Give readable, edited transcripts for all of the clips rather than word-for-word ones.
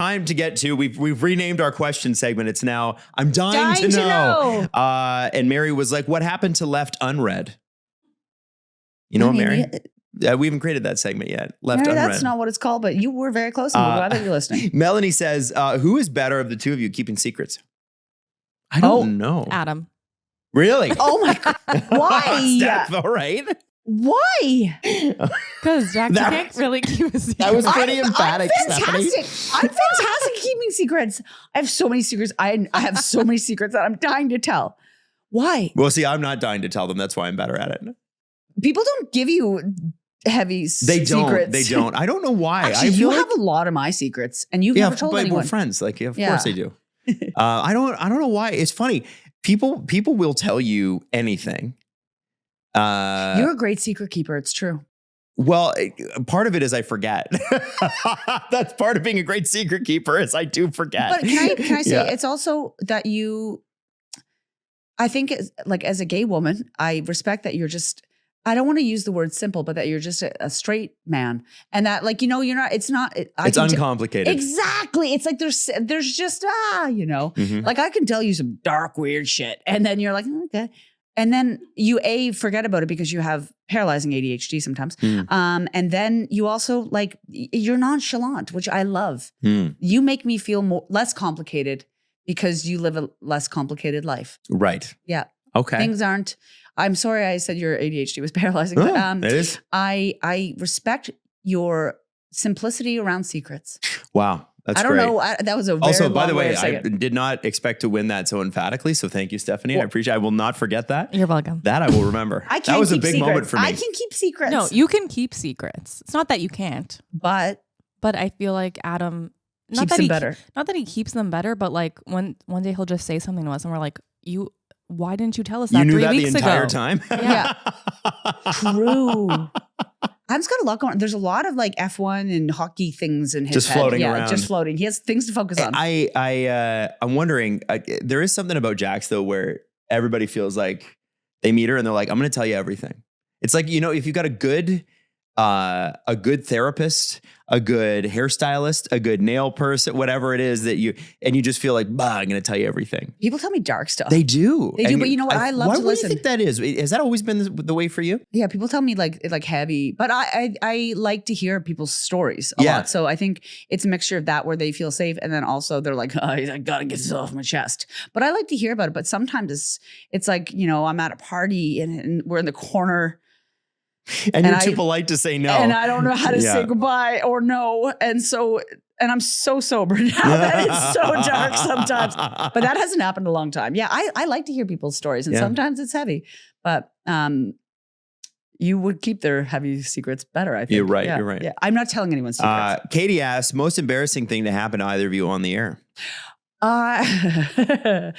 time to get to, we've renamed our question segment. It's now, I'm dying to know. And Mary was like, what happened to Left Unread? You know, Mary? We haven't created that segment yet. Left Unread. That's not what it's called, but you were very close. I'm glad that you're listening. Melanie says, who is better of the two of you keeping secrets? I don't know. Adam. Really? Oh my God. Why? Steph, all right. Why? Because Jack can't really keep a secret. That was pretty emphatic, I'm fantastic. I'm fantastic at keeping secrets. I have so many secrets. I have so many secrets that I'm dying to tell. Why? Well, see, I'm not dying to tell them. That's why I'm better at it. People don't give you heavy secrets. They don't. I don't know why. Actually, you have a lot of my secrets, and you've never told anyone. We're friends. Like, of course they do. I don't know why. It's funny. People will tell you anything. You're a great secret keeper. It's true. Well, part of it is I forget. That's part of being a great secret keeper is I do forget. But can I say it's also that I think like as a gay woman, I respect that you're just, I don't want to use the word simple, but that you're just a straight man. And that like, you're not, it's not. It's uncomplicated. Exactly. It's like there's just, Mm-hmm. like I can tell you some dark, weird shit. And then you're like, okay. And then you forget about it because you have paralyzing ADHD sometimes. And then you also like, you're nonchalant, which I love. You make me feel less complicated because you live a less complicated life. Right. Yeah. Okay. Things aren't, I'm sorry I said your ADHD was paralyzing, but it is. I respect your simplicity around secrets. Wow. That's I don't great. know. That was a very also, by long the way, I did not expect to win that so emphatically. So thank you, Stephanie. I appreciate it. I will not forget that. You're welcome. That I will remember. That was a big moment for me. I can keep secrets. No, you can keep secrets. It's not that you can't. But I feel like Adam keeps them better. Not that he keeps them better, but like one day he'll just say something to us and we're like, why didn't you tell us that 3 weeks ago? You knew that the entire time? Yeah. True. Adam's got a lot going on. There's a lot of like F1 and hockey things in his just head. Floating around. Just floating. He has things to focus on. I'm wondering, there is something about Jax though, where everybody feels like they meet her and they're like, I'm going to tell you everything. It's like, if you've got a good therapist, a good hairstylist, a good nail person, whatever it is that you just feel like, I'm going to tell you everything. People tell me dark stuff. They do. But you know what? I love to listen. Why do you think that is? Has that always been the way for you? Yeah, people tell me like heavy, but I like to hear people's stories a lot. So I think it's a mixture of that where they feel safe, and then also they're like, I gotta get this off my chest. But I like to hear about it. But sometimes it's like, I'm at a party and we're in the corner. And you're too polite to say no. And I don't know how to say goodbye or no. And I'm so sober now that it's so dark sometimes. But that hasn't happened in a long time. Yeah, I like to hear people's stories. And sometimes it's heavy. But you would keep their heavy secrets better, I think. You're right. Yeah, You're right. Yeah. I'm not telling anyone secrets. Katie asks, most embarrassing thing to happen to either of you on the air? Back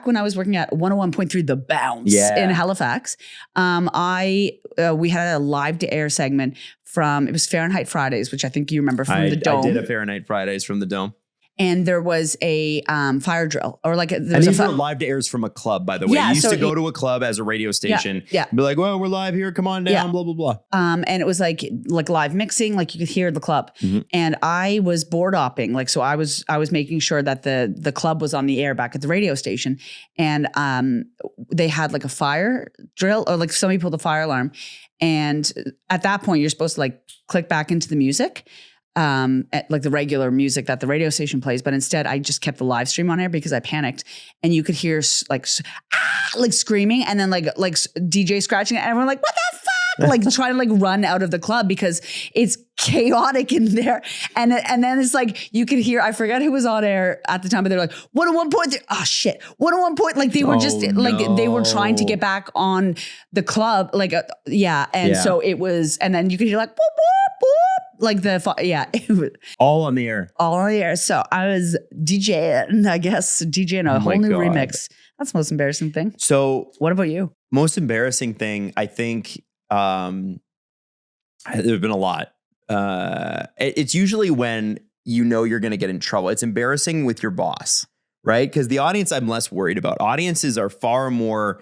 when I was working at 101.3 The Bounce in Halifax, we had a live to air segment it was Fahrenheit Fridays, which I think you remember from the Dome. I did a Fahrenheit Fridays from the Dome. And there was a fire drill, or like these were live to airs from a club, by the way. Yeah, you used to go to a club as a radio station. Yeah. Be like, well, we're live here. Come on down, blah, blah, blah. And it was like live mixing, like you could hear the club. Mm-hmm. And I was board opping. So I was making sure that the club was on the air back at the radio station. And they had like a fire drill, or like somebody pulled the fire alarm. And at that point, you're supposed to like click back into the music. Like the regular music that the radio station plays, but instead I just kept the live stream on air because I panicked, and you could hear like screaming, and then like DJ scratching, and everyone like, what the fuck? Like trying to like run out of the club because it's chaotic in there. And then it's like, you could hear, I forget who was on air at the time, but they're like, 101.3, oh shit, 101 like they were they were trying to get back on the club, so it was, and then you could hear like, boop, boop, boop. Like it was all on the air. All on the air. So I was DJing a whole new remix. That's the most embarrassing thing. So what about you? Most embarrassing thing, I think there have been a lot. It's usually when you're going to get in trouble. It's embarrassing with your boss, right? Because the audience I'm less worried about. Audiences are far more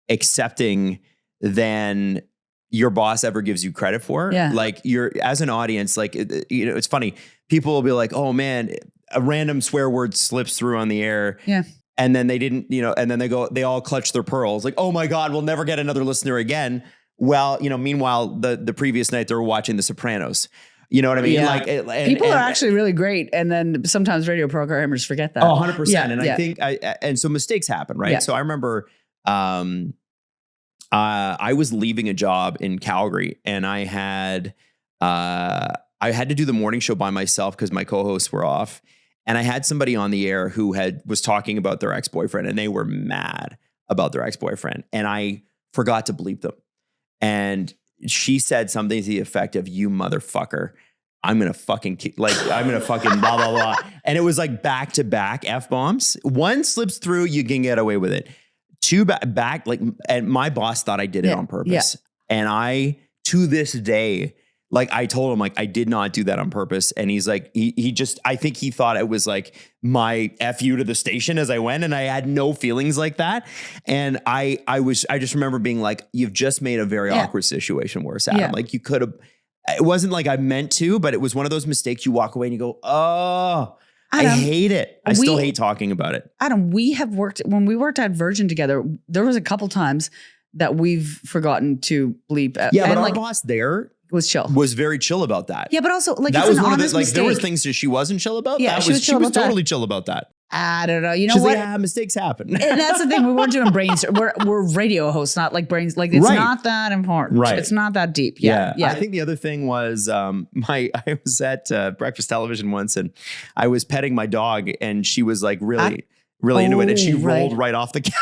accepting than your boss ever gives you credit for. Yeah. Like you're as an audience, like, it's funny. People will be like, oh man, a random swear word slips through on the air. Yeah. And then they didn't, and then they all clutch their pearls. Like, oh my God, we'll never get another listener again. Well, meanwhile, the previous night they were watching The Sopranos. You know what I mean? Yeah. Like people are actually really great. And then sometimes radio programmers forget that. Oh, 100%. Yeah, And yeah. I think, and so mistakes happen, right? Yeah. So I remember I was leaving a job in Calgary and I had to do the morning show by myself because my co-hosts were off. And I had somebody on the air who was talking about their ex-boyfriend and they were mad about their ex-boyfriend. And I forgot to bleep them. And she said something to the effect of, you motherfucker, I'm going to fucking blah, blah, blah. And it was like back to back F-bombs. One slips through, you can get away with it. Two back, like, and my boss thought I did it on purpose. Yeah. And I, to this day, like I told him, like, I did not do that on purpose. And he's like, I think he thought it was like my F you to the station as I went. And I had no feelings like that. And I just remember being like, you've just made a very awkward situation worse, Adam. Yeah. Like you could have, it wasn't like I meant to, but it was one of those mistakes you walk away and you go, oh, Adam, I hate it. I still hate talking about it. Adam, when we worked at Virgin together, there was a couple times that we've forgotten to bleep. Yeah, but our boss there was very chill about that. Yeah, but also like that it's was an one of the honest like mistake. there were things that she wasn't chill about. Yeah, she was totally chill about that. I don't know. You know She's what? Like, yeah, mistakes happen. And that's the thing. We weren't doing brains. We're radio hosts, not like brains. Like it's not that important. Right. It's not that deep. Yeah. I think the other thing was I was at breakfast television once and I was petting my dog and she was like really into it and she rolled right off the couch.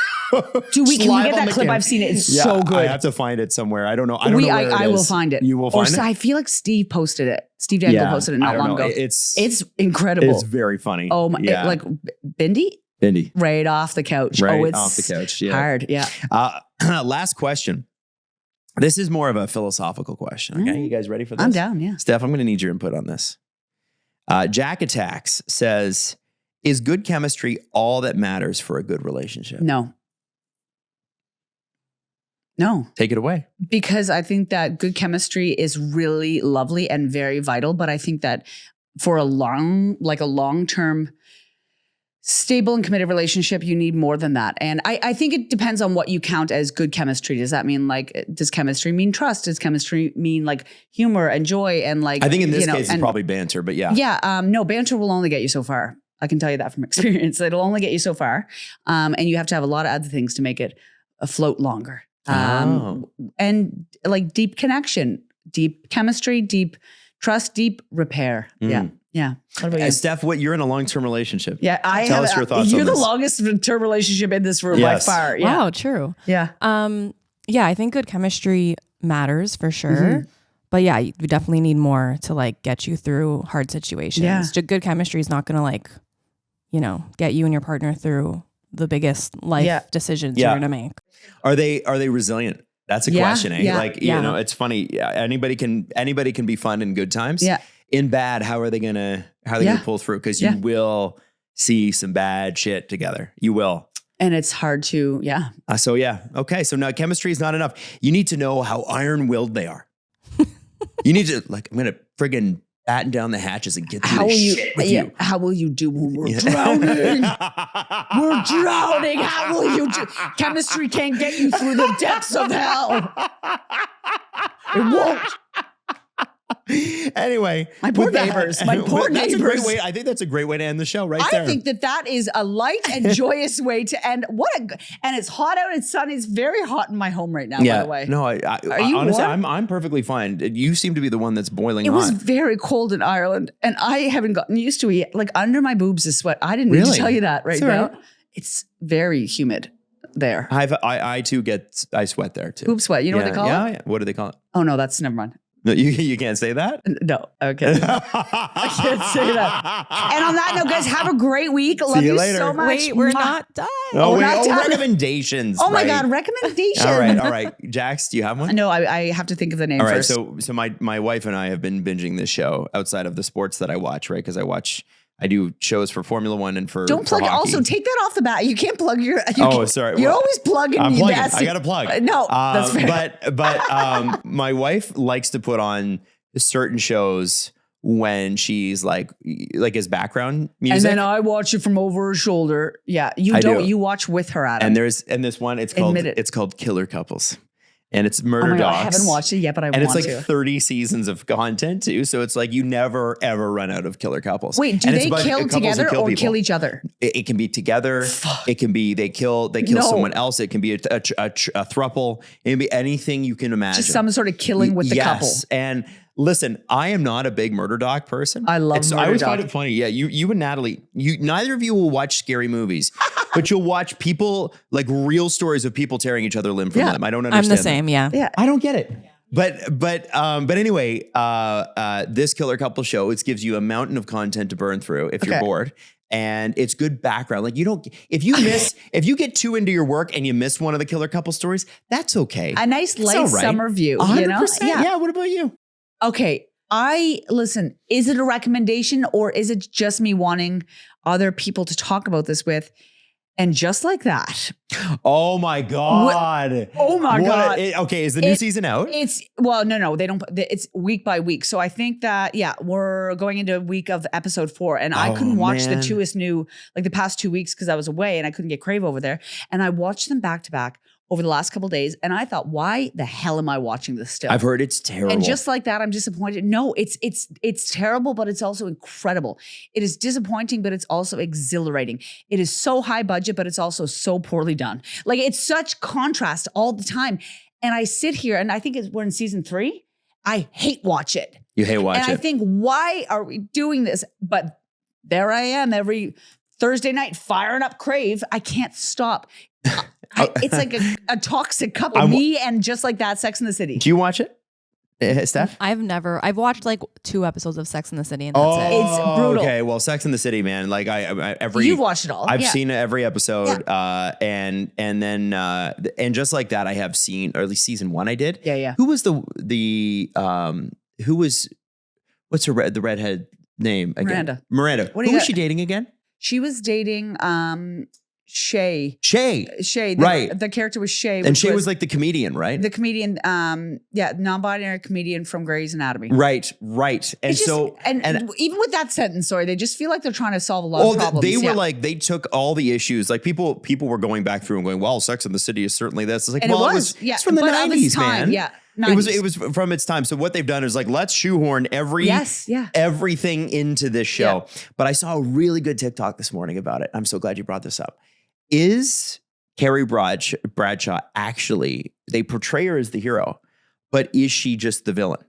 Dude, can we get that clip? I've seen it. It's so good. I have to find it somewhere. I don't know. I don't know where I will find it. You will find it? I feel like Steve posted it. Steve Dangle posted it not long ago. It's incredible. It's very funny. Oh my, like Bindi? Right off the couch. Right it's off the couch. Yeah. Hard. Yeah. Last question. This is more of a philosophical question. Okay. You guys ready for this? I'm down. Yeah. Steph, I'm going to need your input on this. Jack Attacks says, is good chemistry all that matters for a good relationship? No. Take it away. Because I think that good chemistry is really lovely and very vital. But I think that for a long-term stable and committed relationship, you need more than that. And I think it depends on what you count as good chemistry. Does that mean does chemistry mean trust? Does chemistry mean like humor and joy and like, I think in this case it's probably banter, but yeah. Yeah. No, banter will only get you so far. I can tell you that from experience. It'll only get you so far. And you have to have a lot of other things to make it afloat longer. And like deep connection, deep chemistry, deep trust, deep repair. Yeah. Yeah. What about you? Steph, you're in a long-term relationship. Yeah. Tell us your thoughts on You're this. the longest term relationship in this room by far. Yeah. Wow, true. Yeah. Yeah, I think good chemistry matters for sure. But yeah, you definitely need more to like get you through hard situations. Yeah. Good chemistry is not going to like, get you and your partner through the biggest life decisions you're going to make. Are they resilient? That's a question, eh? Yeah. Like, it's funny. Yeah, anybody can be fun in good times. Yeah. In bad, how are they gonna pull through? Because you will see some bad shit together. You will. And it's hard to, Okay. So now chemistry is not enough. You need to know how iron-willed they are. You need to I'm gonna friggin' batten down the hatches and get through this shit with you. How will you do when we're drowning? We're drowning. How will you do? Chemistry can't get you through the depths of hell. It won't. Anyway, my poor neighbors. That's a great way. I think that's a great way to end the show right there. I think that is a light and joyous way to end. And it's hot out. It's sunny. It's very hot in my home right now, by the way. No, Are you honestly, warm? I'm perfectly fine. You seem to be the one that's boiling hot. It was very cold in Ireland and I haven't gotten used to it. Like under my boobs is sweat. I didn't need to tell you that right now. Right. It's very humid there. I too I sweat there too. Boob sweat. You know what they call it? Yeah. What do they call it? Oh no, that's never mind. No, you can't say that? No, okay. I can't say that. And on that note, guys, have a great week. Love you later. so much. Wait, we're not done. Recommendations. Oh my God, recommendations. All right. Jax, do you have one? No, I have to think of the name first. So my wife and I have been binging this show outside of the sports that I watch, right? Because I watch I do shows for Formula One and for Don't plug it. hockey. Also, take that off the bat. You can't plug your. Sorry. You're Well, always plugging. I'm plugging. That's- I got to plug. No, that's fair. But my wife likes to put on certain shows when she's like as background music. And then I watch it from over her shoulder. Yeah, you I don't. do. You watch with her, Adam. And this one, it's Admit it. called Killer Couples, and it's Oh murder my God, I docs. haven't watched it yet, but I and want it's like to. 30 seasons of content too. So it's like you never ever run out of killer couples. Wait, do And it's they about kill couples who together or people. kill each other? It can be together. Fuck. It can be they kill No. someone else. It can be a throuple. It can be anything you can imagine. Just some sort of killing with the couple. And listen, I am not a big murder doc person. I love I murder always doc. find it funny. Yeah, you and Natalie, neither of you will watch scary movies, but you'll watch people like real stories of people tearing each other limb from Yeah. limb. I don't I'm understand. the same. Yeah. Yeah. I don't get it. But anyway, this Killer Couple show, it gives you a mountain of content to burn through if you're Okay. bored. And it's good background. Like if you get too into your work and you miss one of the Killer Couple stories, that's okay. A nice It's light all right. summer view. 100%. You know? Yeah. What about you? Okay. Listen, is it a recommendation or is it just me wanting other people to talk about this with? And just like that, Oh my God. oh my God. Okay. Is the new season out? no, they don't. It's week by week. So I think that, we're going into a week of episode 4 and I couldn't watch man. the past 2 weeks because I was away and I couldn't get Crave over there. And I watched them back to back over the last couple of days. And I thought, why the hell am I watching this still? I've heard it's terrible. And just like that, I'm disappointed. No, it's terrible, but it's also incredible. It is disappointing, but it's also exhilarating. It is so high budget, but it's also so poorly done. Like it's such contrast all the time. And I sit here and I think we're in season 3. I hate watch it. You hate watch and I it. think, why are we doing this? But there I am every Thursday night firing up Crave. I can't stop. It's like a toxic couple. Me and just like that, Sex in the City. Do you watch it, Steph? I've watched like 2 episodes of Sex in the City and that's it. It's brutal. Okay, well, Sex in the City, man. Like You've watched it all. I've seen every episode, and then just like that, I have seen, or at least season 1, I did. Yeah. Who was what's the redhead name again? Miranda. What do Who you was got? she dating again? She was dating Shay. Shay. Right. The character was Shay. And Shay was like the comedian, right? the comedian, non-binary comedian from Grey's Anatomy. Right. And It's just- so and even with that sentence, sorry, they just feel like they're trying to solve a lot of problems. they were like, they took all the issues. Like people were going back through and going, well, Sex in the City is certainly this. It's like, and well, it was it's from the but of its 90s, time, man. Yeah, 90s. It was from its time. So what they've done is like, let's shoehorn everything into this show. But I saw a really good TikTok this morning about it. I'm so glad you brought this up. Is Carrie Bradshaw actually, they portray her as the hero, but is she just the villain?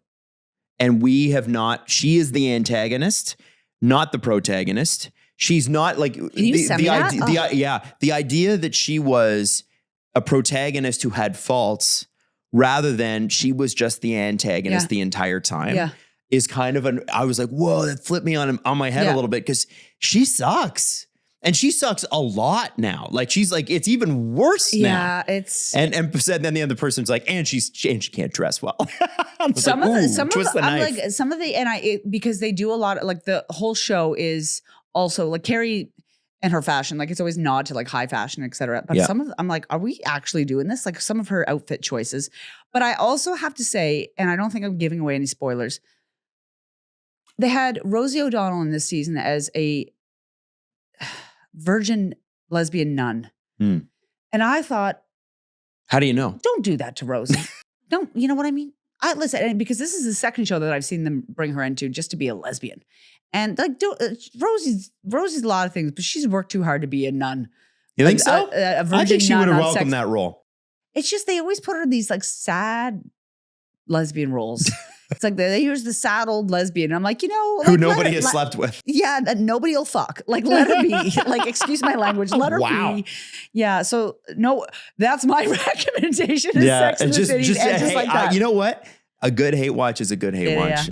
And she is the antagonist, not the protagonist. She's not like the idea that she was a protagonist who had faults rather than she was just the antagonist the entire time is kind of I was like, whoa, that flipped me on my head a little bit because she sucks. And she sucks a lot now. Like she's like, it's even worse now. Yeah, it's and then the other person's like, and she can't dress well. some of the because they do a lot of, like, the whole show is also like Carrie and her fashion, like it's always nod to like high fashion, etc. But some of I'm like, are we actually doing this? Like some of her outfit choices. But I also have to say, and I don't think I'm giving away any spoilers, they had Rosie O'Donnell in this season as a virgin lesbian nun. And I thought, how do you know? don't do that to Rosie. Don't, you know what I mean? Listen, and because this is the second show that I've seen them bring her into just to be a lesbian. And like, Rosie's a lot of things, but she's worked too hard to be a nun. You think so? A virgin I think she nun would have on welcomed sex. that role. It's just they always put her in these like sad lesbian roles. It's like here's the sad old lesbian. I'm like, like, who nobody has slept with. Yeah, that nobody will fuck. Like, let her be. Like, excuse my language. Let her be. Yeah. So no, that's my recommendation. Is Sex in the City. Just and just like that. you know what? A good hate watch is a good hate watch.